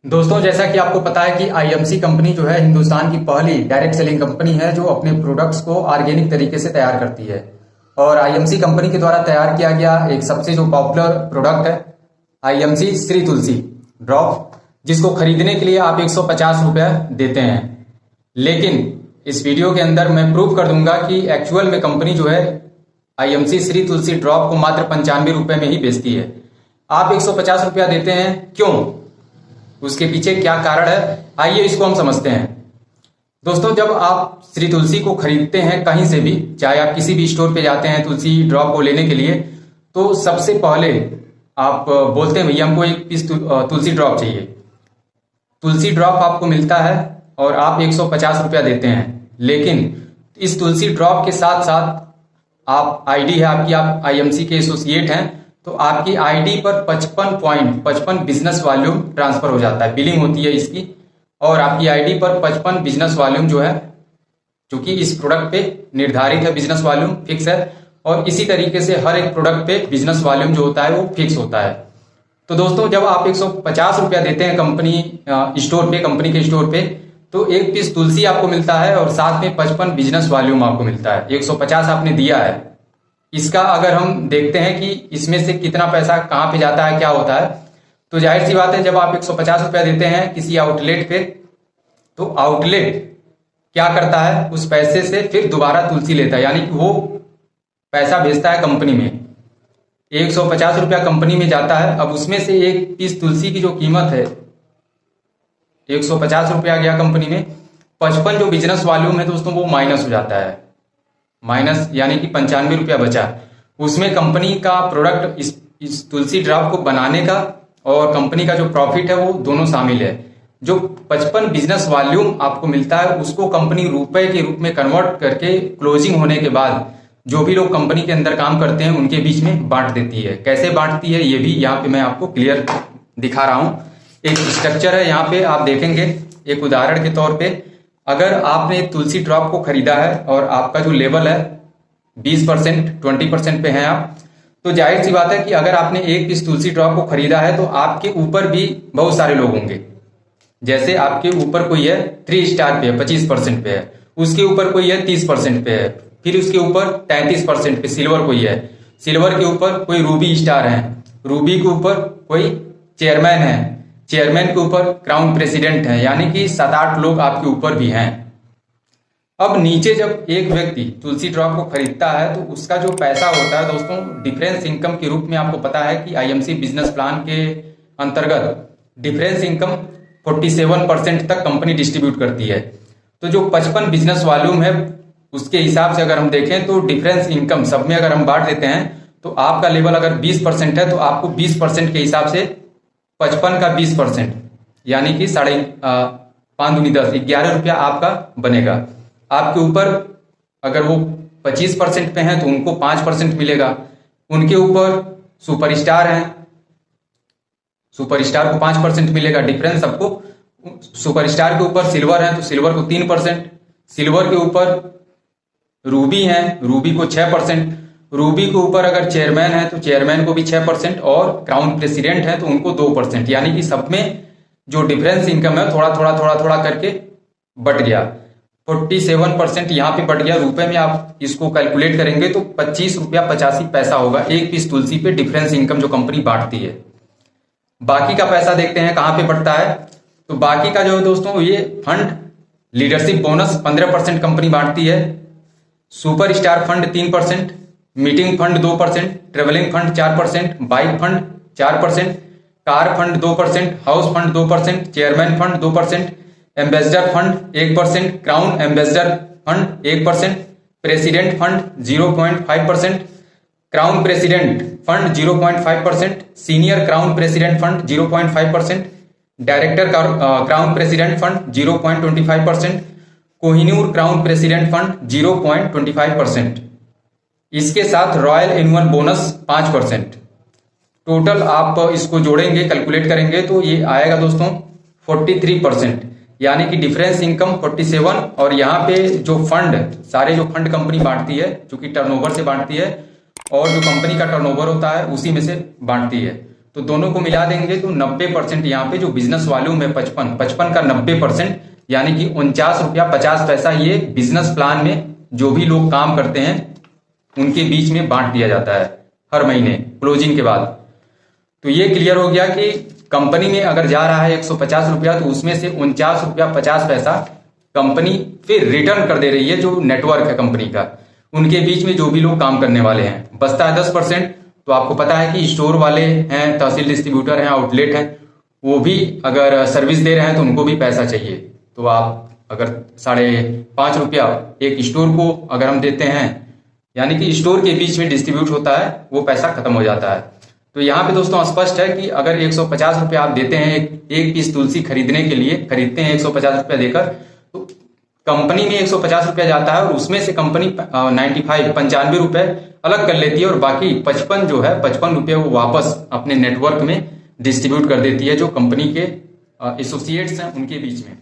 दोस्तों, जैसा कि आपको पता है कि आईएमसी कंपनी जो है हिंदुस्तान की पहली डायरेक्ट सेलिंग कंपनी है जो अपने प्रोडक्ट्स को ऑर्गेनिक तरीके से तैयार करती है। और आईएमसी कंपनी के द्वारा तैयार किया गया एक सबसे जो पॉपुलर प्रोडक्ट है आईएमसी श्री तुलसी ड्रॉप, जिसको खरीदने के लिए आप 150 रुपये देते हैं। लेकिन इस वीडियो के अंदर मैं प्रूव कर दूंगा कि एक्चुअल में कंपनी जो है आईएमसी श्री तुलसी ड्रॉप को मात्र 95 रुपये में ही बेचती है। आप 150 रुपया देते हैं, क्यों? उसके पीछे क्या कारण है, आइए इसको हम समझते हैं। दोस्तों, जब आप श्री तुलसी को खरीदते हैं कहीं से भी, चाहे आप किसी भी स्टोर पे जाते हैं तुलसी ड्रॉप को लेने के लिए, तो सबसे पहले आप बोलते हैं भैया हमको एक पीस तुलसी ड्रॉप चाहिए। तुलसी ड्रॉप आपको मिलता है और आप 150 रुपया देते हैं। लेकिन इस तुलसी ड्रॉप के साथ साथ आप आईडी है आपकी, आप आईएमसी के एसोसिएट हैं, तो आपकी आईडी पर 55.55 बिजनेस वॉल्यूम ट्रांसफर हो जाता है, बिलिंग होती है इसकी। और आपकी आईडी पर 55 बिजनेस वॉल्यूम जो है, चूंकि इस प्रोडक्ट पे निर्धारित है, बिजनेस वॉल्यूम फिक्स है। और इसी तरीके से हर एक प्रोडक्ट पे बिजनेस वॉल्यूम जो होता है वो फिक्स होता है। तो दोस्तों, जब आप 150 रुपया देते हैं कंपनी स्टोर पे, कंपनी के स्टोर पे, तो एक पीस तुलसी आपको मिलता है और साथ में 55 बिजनेस वॉल्यूम आपको मिलता है। 150 आपने दिया है। इसका अगर हम देखते हैं कि इसमें से कितना पैसा कहाँ पे जाता है, क्या होता है, तो जाहिर सी बात है जब आप 150 रुपया देते हैं किसी आउटलेट पे, तो आउटलेट क्या करता है, उस पैसे से फिर दोबारा तुलसी लेता है, यानी कि वो पैसा भेजता है कंपनी में। 150 रुपया कंपनी में जाता है। अब उसमें से एक पीस तुलसी की जो कीमत है 150 रुपया गया कंपनी में, 55 जो बिजनेस वॉल्यूम है दोस्तों वो माइनस हो जाता है, माइनस यानी कि 95 रुपया बचा। उसमें कंपनी का प्रोडक्ट इस तुलसी ड्रॉप को बनाने का और कंपनी का जो प्रॉफिट है वो दोनों शामिल है। जो 55 बिजनेस वॉल्यूम आपको मिलता है उसको कंपनी रुपए के रूप में कन्वर्ट करके क्लोजिंग होने के बाद जो भी लोग कंपनी के अंदर काम करते हैं उनके बीच में बांट देती है। कैसे बांटती है ये भी यहाँ पे मैं आपको क्लियर दिखा रहा हूँ। एक स्ट्रक्चर है, यहाँ पे आप देखेंगे एक उदाहरण के तौर पे, अगर आपने तुलसी ड्रॉप को खरीदा है और आपका जो लेवल है 20%, 20% पे है आप, तो जाहिर सी बात है कि अगर आपने एक पीस तुलसी ड्रॉप को खरीदा है तो आपके ऊपर भी बहुत सारे लोग होंगे। जैसे आपके ऊपर कोई है 3 स्टार पे है, 25% पे है, उसके ऊपर कोई है 30% पे है, फिर उसके ऊपर 33% पे सिल्वर कोई है, सिल्वर के ऊपर कोई रूबी स्टार है, रूबी के ऊपर कोई चेयरमैन है, चेयरमैन के ऊपर क्राउन प्रेसिडेंट है, यानी कि 7-8 लोग आपके ऊपर भी हैं। अब नीचे जब एक व्यक्ति तुलसी ड्रॉप को खरीदता है तो उसका जो पैसा होता है दोस्तों, डिफरेंस इनकम के रूप में आपको पता है कि आईएमसी बिजनेस प्लान के अंतर्गत डिफरेंस इनकम 47% तक कंपनी डिस्ट्रीब्यूट करती है। तो जो 55 बिजनेस वॉल्यूम है उसके हिसाब से अगर हम देखें तो डिफरेंस इनकम सब में अगर हम बांट देते हैं तो आपका लेवल अगर 20% है तो आपको 20% के हिसाब से 55 का 20% यानी कि 5 दूनी 10, 11 रुपया आपका बनेगा। आपके ऊपर अगर वो 25% पे हैं तो उनको 5% मिलेगा। उनके ऊपर सुपरस्टार हैं, सुपरस्टार को 5% मिलेगा। डिफरेंस सबको, सुपरस्टार के ऊपर सिल्वर है तो सिल्वर को 3%, सिल्वर के ऊपर रूबी है, रूबी को 6%, रूबी के ऊपर अगर चेयरमैन है तो चेयरमैन को भी 6% और क्राउन प्रेसिडेंट है तो उनको 2%, यानी कि सब में जो डिफरेंस इनकम है थोड़ा थोड़ा करके बढ़ गया। 47% यहाँ पे बढ़ गया। रुपए में आप इसको कैलकुलेट करेंगे तो 25 रुपया 85 पैसा होगा एक पीस तुलसी पे डिफरेंस इनकम जो कंपनी बांटती है। बाकी का पैसा देखते हैं कहाँ पे बढ़ता है। तो बाकी का जो है दोस्तों, ये फंड लीडरशिप बोनस 15% कंपनी बांटती है, super star fund 3%, meeting fund 2%, travelling fund 4%, bike fund 4%, car fund 2%, house fund 2%, chairman fund 2%, ambassador fund 1%, crown ambassador fund 1%, president fund 0.5%, crown president fund 0.5%, senior crown president fund 0.5%, director crown president fund 0.25%, Kohinoor crown president fund 0.25%। इसके साथ royal annual bonus 5%। Total आप इसको जोड़ेंगे, calculate करेंगे तो ये आएगा दोस्तों 43%, यानी कि डिफरेंस इनकम 47। और यहाँ पे जो फंड, सारे जो फंड कंपनी बांटती है, चूंकि टर्नओवर से बांटती है और जो कंपनी का टर्नओवर होता है उसी में से बांटती है, तो दोनों को मिला देंगे तो 90% यहाँ पे जो बिजनेस वॉल्यूम है 55 का 90% यानी कि 49 रुपया 50 पैसा ये बिजनेस प्लान में जो भी लोग काम करते हैं उनके बीच में बांट दिया जाता है हर महीने क्लोजिंग के बाद। तो ये क्लियर हो गया कि कंपनी में अगर जा रहा है 150 रुपया तो उसमें से 49 रुपया 50 पैसा कंपनी फिर रिटर्न कर दे रही है, जो नेटवर्क है कंपनी का उनके बीच में जो भी लोग काम करने वाले हैं। बचता है 10%। तो आपको पता है कि स्टोर वाले हैं, तहसील डिस्ट्रीब्यूटर हैं, आउटलेट हैं, वो भी अगर सर्विस दे रहे हैं तो उनको भी पैसा चाहिए। तो आप अगर 5.5 रुपया एक स्टोर को अगर हम देते हैं यानी कि स्टोर के बीच में डिस्ट्रीब्यूट होता है, वो पैसा खत्म हो जाता है। तो यहाँ पे दोस्तों स्पष्ट है कि अगर 150 रुपया आप देते हैं एक पीस तुलसी खरीदने के लिए, खरीदते हैं 150 रुपया देकर, तो कंपनी में 150 रुपया जाता है और उसमें से कंपनी 95 रुपए अलग कर लेती है और बाकी 55 रुपये वो वापस अपने नेटवर्क में डिस्ट्रीब्यूट कर देती है जो कंपनी के एसोसिएट्स हैं उनके बीच में।